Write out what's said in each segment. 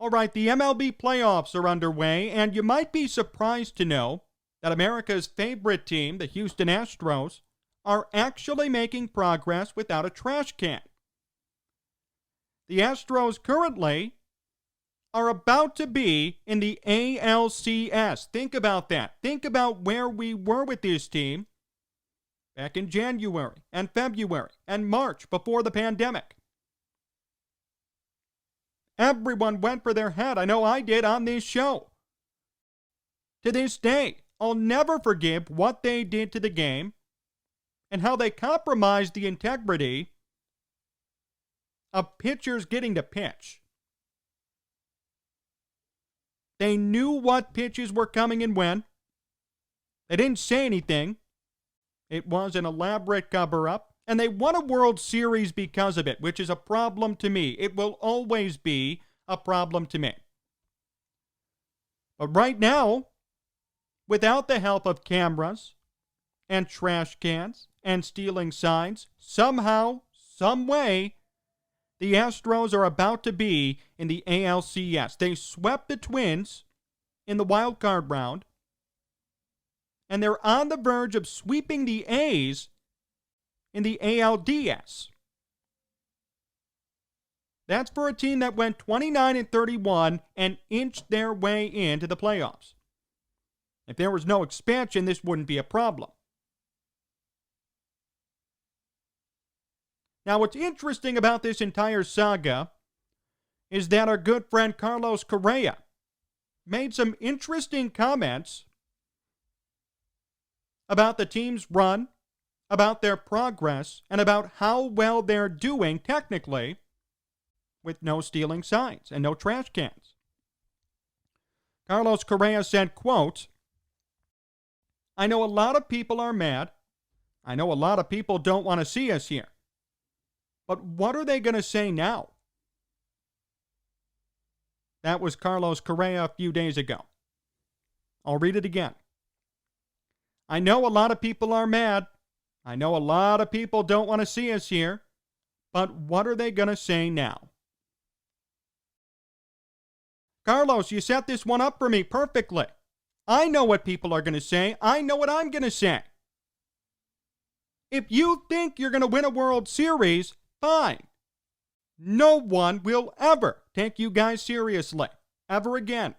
All right, the MLB playoffs are underway, and you might be surprised to know that America's favorite team, the Houston Astros, are actually making progress without a trash can. The Astros currently are about to be in the ALCS. Think about that. Think about where we were with this team back in January and February and March before the pandemic. Everyone went for their head. I know I did on this show. To this day, I'll never forgive what they did to the game and how they compromised the integrity of pitchers getting to pitch. They knew what pitches were coming and when. They didn't say anything. It was an elaborate cover-up, and they won a World Series because of it, which is a problem to me. It will always be a problem to me. But right now, without the help of cameras and trash cans and stealing signs, somehow, some way, the Astros are about to be in the ALCS. They swept the Twins in the wild card round, and they're on the verge of sweeping the A's in the ALDS. That's for a team that went 29-31 and inched their way into the playoffs. If there was no expansion, this wouldn't be a problem. Now, what's interesting about this entire saga is that our good friend Carlos Correa made some interesting comments about the team's run, about their progress, and about how well they're doing technically with no stealing signs and no trash cans. Carlos Correa said, quote, "I know a lot of people are mad. I know a lot of people don't want to see us here. But what are they going to say now?" That was Carlos Correa a few days ago. I'll read it again. "I know a lot of people are mad. I know a lot of people don't want to see us here. But what are they going to say now?" Carlos, you set this one up for me perfectly. I know what people are going to say. I know what I'm going to say. If you think you're going to win a World Series, fine. No one will ever take you guys seriously, ever again.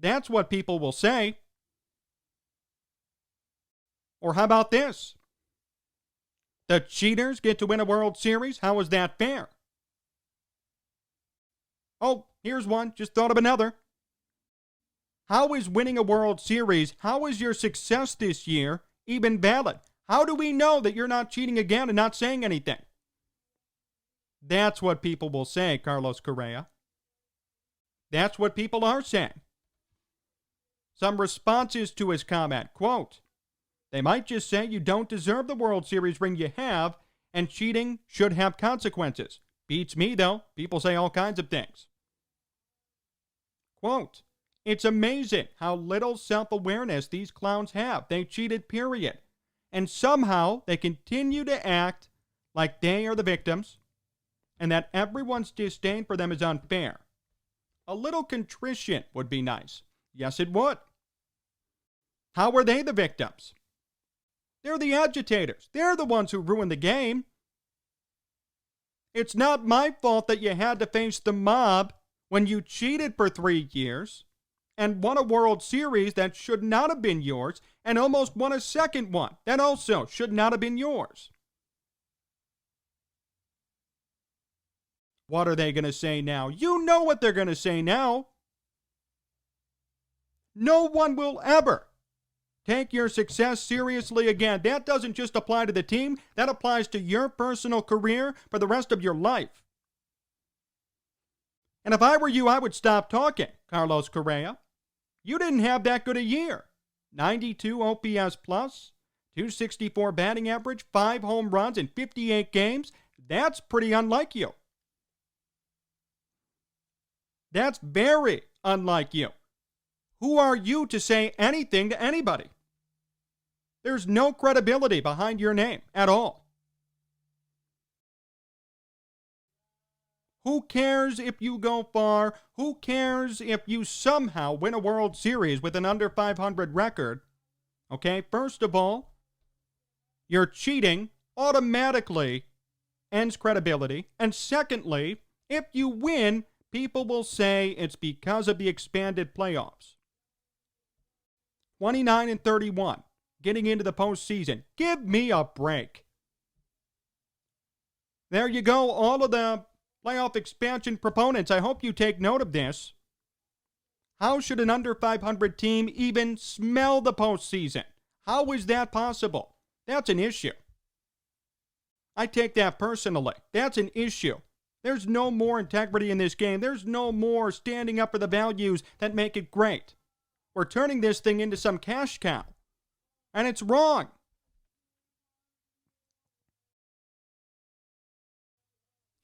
That's what people will say. Or how about this? The cheaters get to win a World Series? How is that fair? Oh, here's one. Just thought of another. How is winning a World Series, how is your success this year even valid? How do we know that you're not cheating again and not saying anything? That's what people will say, Carlos Correa. That's what people are saying. Some responses to his comment, quote, "They might just say you don't deserve the World Series ring you have, and cheating should have consequences. Beats me, though. People say all kinds of things." Quote, "It's amazing how little self-awareness these clowns have. They cheated, period. And somehow they continue to act like they are the victims and that everyone's disdain for them is unfair. A little contrition would be nice." Yes, it would. How are they the victims? They're the agitators. They're the ones who ruined the game. It's not my fault that you had to face the mob when you cheated for 3 years and won a World Series that should not have been yours, and almost won a second one that also should not have been yours. What are they going to say now? You know what they're going to say now. No one will ever take your success seriously again. That doesn't just apply to the team. That applies to your personal career for the rest of your life. And if I were you, I would stop talking, Carlos Correa. You didn't have that good a year. 92 OPS plus, 264 batting average, 5 home runs in 58 games. That's pretty unlike you. That's very unlike you. Who are you to say anything to anybody? There's no credibility behind your name at all. Who cares if you go far? Who cares if you somehow win a World Series with an under 500 record? Okay, first of all, your cheating automatically ends credibility. And secondly, if you win, people will say it's because of the expanded playoffs. 29-31, getting into the postseason. Give me a break. There you go, all of the playoff expansion proponents. I hope you take note of this. How should an under 500 team even smell the postseason? How is that possible? That's an issue. I take that personally. That's an issue. There's no more integrity in this game. There's no more standing up for the values that make it great. We're turning this thing into some cash cow. And it's wrong.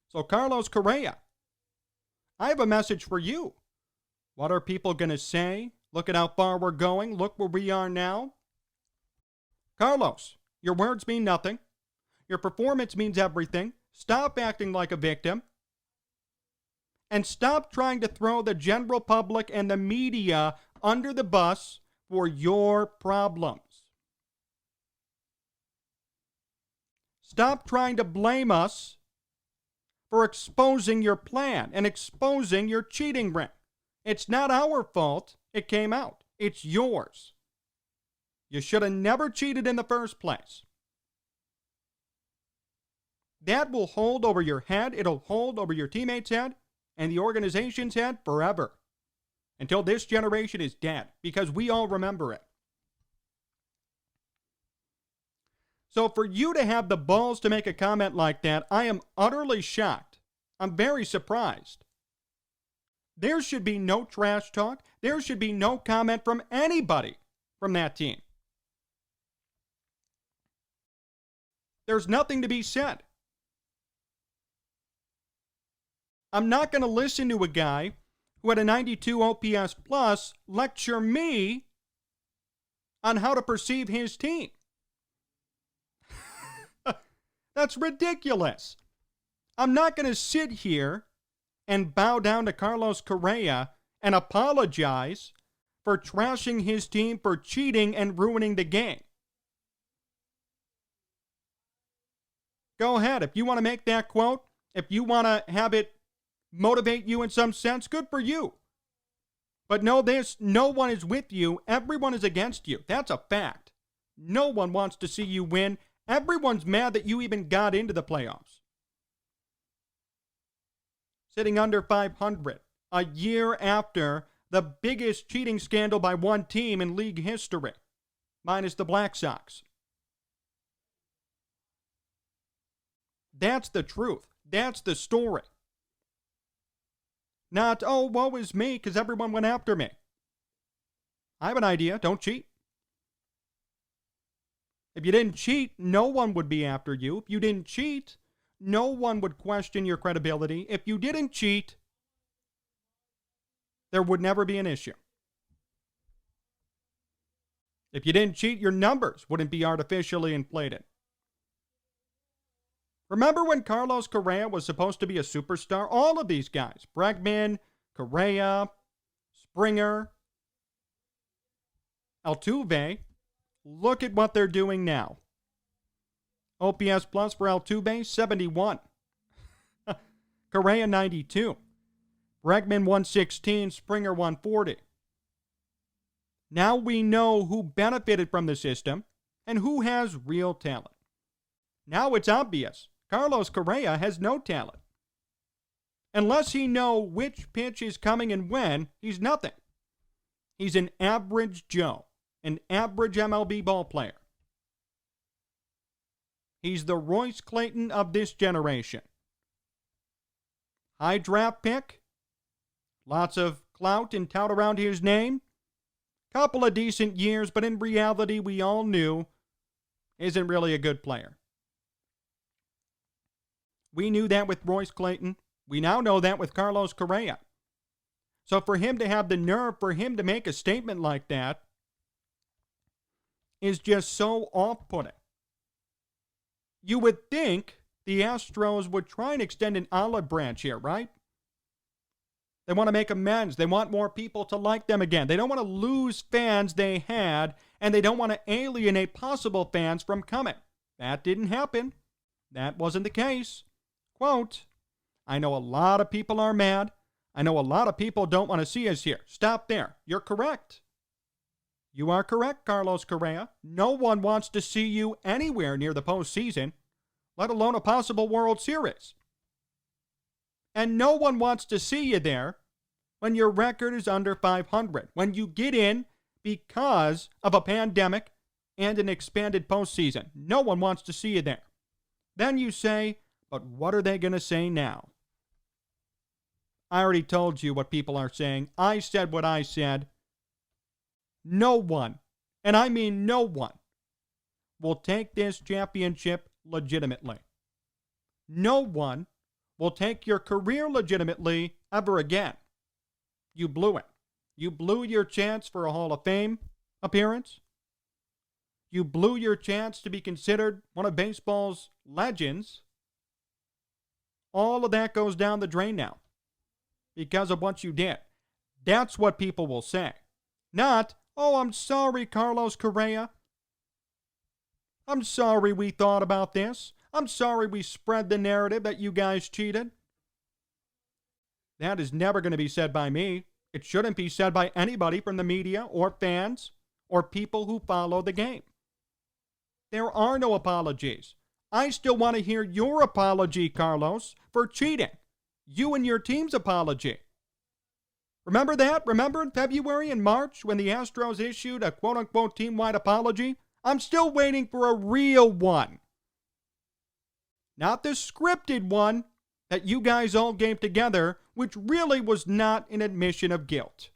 So, Carlos Correa, I have a message for you. What are people going to say? Look at how far we're going. Look where we are now. Carlos, your words mean nothing. Your performance means everything. Stop acting like a victim. And stop trying to throw the general public and the media under the bus for your problems. Stop trying to blame us for exposing your plan and exposing your cheating ring. It's not our fault it came out. It's yours. You should have never cheated in the first place. That will hold over your head. It'll hold over your teammates' head and the organization's head forever. Until this generation is dead, because we all remember it. So for you to have the balls to make a comment like that, I am utterly shocked. I'm very surprised. There should be no trash talk. There should be no comment from anybody from that team. There's nothing to be said. I'm not going to listen to a guy who had a 92 OPS plus lecture me on how to perceive his team. That's ridiculous. I'm not going to sit here and bow down to Carlos Correa and apologize for trashing his team, for cheating and ruining the game. Go ahead. If you want to make that quote, if you want to have it motivate you in some sense, good for you. But know this, no one is with you. Everyone is against you. That's a fact. No one wants to see you win. Everyone's mad that you even got into the playoffs. Sitting under 500 a year after the biggest cheating scandal by one team in league history, minus the Black Sox. That's the truth. That's the story. Not, oh, woe is me because everyone went after me. I have an idea. Don't cheat. If you didn't cheat, no one would be after you. If you didn't cheat, no one would question your credibility. If you didn't cheat, there would never be an issue. If you didn't cheat, your numbers wouldn't be artificially inflated. Remember when Carlos Correa was supposed to be a superstar? All of these guys, Bregman, Correa, Springer, Altuve, look at what they're doing now. OPS plus for Altuve, 71. Correa, 92. Bregman, 116. Springer, 140. Now we know who benefited from the system and who has real talent. Now it's obvious. Carlos Correa has no talent. Unless he knows which pitch is coming and when, he's nothing. He's an average Joe, an average MLB ball player. He's the Royce Clayton of this generation. High draft pick, lots of clout and tout around his name, couple of decent years, but in reality, we all knew isn't really a good player. We knew that with Royce Clayton. We now know that with Carlos Correa. So for him to have the nerve, for him to make a statement like that, is just so off-putting. You would think the Astros would try and extend an olive branch here, right? They want to make amends. They want more people to like them again. They don't want to lose fans they had, and they don't want to alienate possible fans from coming. That didn't happen. That wasn't the case. Quote, I know a lot of people are mad. I know a lot of people don't want to see us here. Stop there. You're correct. You are correct, Carlos Correa. No one wants to see you anywhere near the postseason, let alone a possible World Series. And no one wants to see you there when your record is under 500, when you get in because of a pandemic and an expanded postseason. No one wants to see you there. Then you say, but what are they going to say now? I already told you what people are saying. I said what I said. No one, and I mean no one, will take this championship legitimately. No one will take your career legitimately ever again. You blew it. You blew your chance for a Hall of Fame appearance. You blew your chance to be considered one of baseball's legends. All of that goes down the drain now because of what you did. That's what people will say. Not, oh, I'm sorry, Carlos Correa. I'm sorry we thought about this. I'm sorry we spread the narrative that you guys cheated. That is never going to be said by me. It shouldn't be said by anybody from the media or fans or people who follow the game. There are no apologies. I still want to hear your apology, Carlos, for cheating. You and your team's apology. Remember that? Remember in February and March when the Astros issued a quote-unquote team-wide apology? I'm still waiting for a real one. Not the scripted one that you guys all gave together, which really was not an admission of guilt.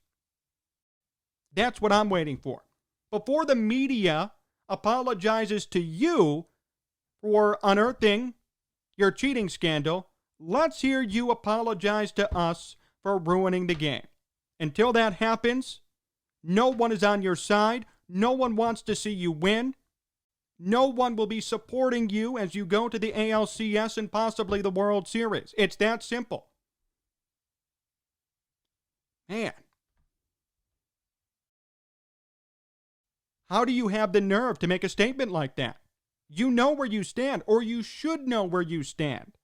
That's what I'm waiting for. Before the media apologizes to you for unearthing your cheating scandal, let's hear you apologize to us for ruining the game. Until that happens, no one is on your side. No one wants to see you win. No one will be supporting you as you go to the ALCS and possibly the World Series. It's that simple. Man. How do you have the nerve to make a statement like that? You know where you stand, or you should know where you stand.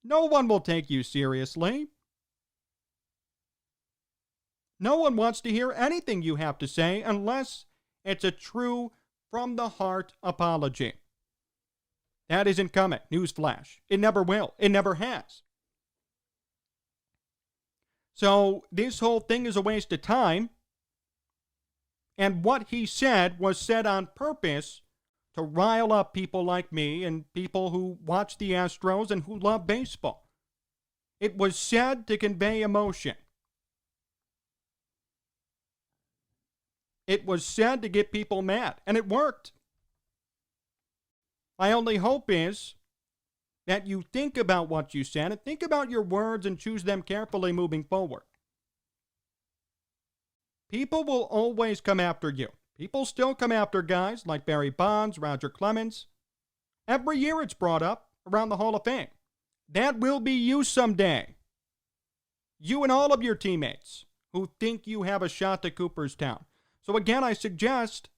No one will take you seriously. No one wants to hear anything you have to say unless it's a true, from-the-heart apology. That isn't coming. Newsflash. It never will. It never has. So this whole thing is a waste of time. And what he said was said on purpose to rile up people like me and people who watch the Astros and who love baseball. It was said to convey emotion. It was said to get people mad, and it worked. My only hope is that you think about what you said and think about your words and choose them carefully moving forward. People will always come after you. People still come after guys like Barry Bonds, Roger Clemens. Every year it's brought up around the Hall of Fame. That will be you someday. You and all of your teammates who think you have a shot to Cooperstown. So again, I suggest,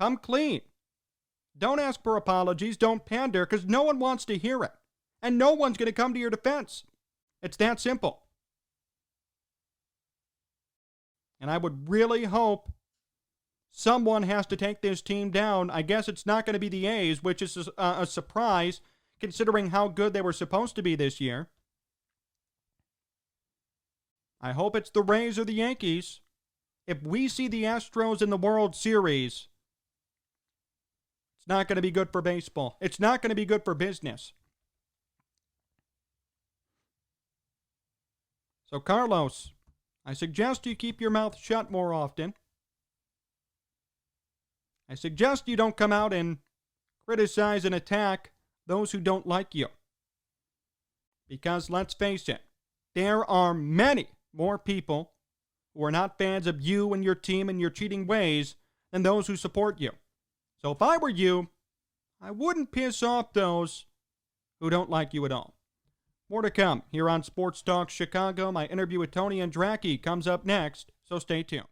come clean. Don't ask for apologies. Don't pander, because no one wants to hear it. And no one's going to come to your defense. It's that simple. And I would really hope someone has to take this team down. I guess it's not going to be the A's, which is a surprise, considering how good they were supposed to be this year. I hope it's the Rays or the Yankees. If we see the Astros in the World Series, it's not going to be good for baseball. It's not going to be good for business. So, Carlos, I suggest you keep your mouth shut more often. I suggest you don't come out and criticize and attack those who don't like you. Because let's face it, there are many more people who are not fans of you and your team and your cheating ways than those who support you. So if I were you, I wouldn't piss off those who don't like you at all. More to come here on Sports Talk Chicago. My interview with Tony Andracki comes up next, so stay tuned.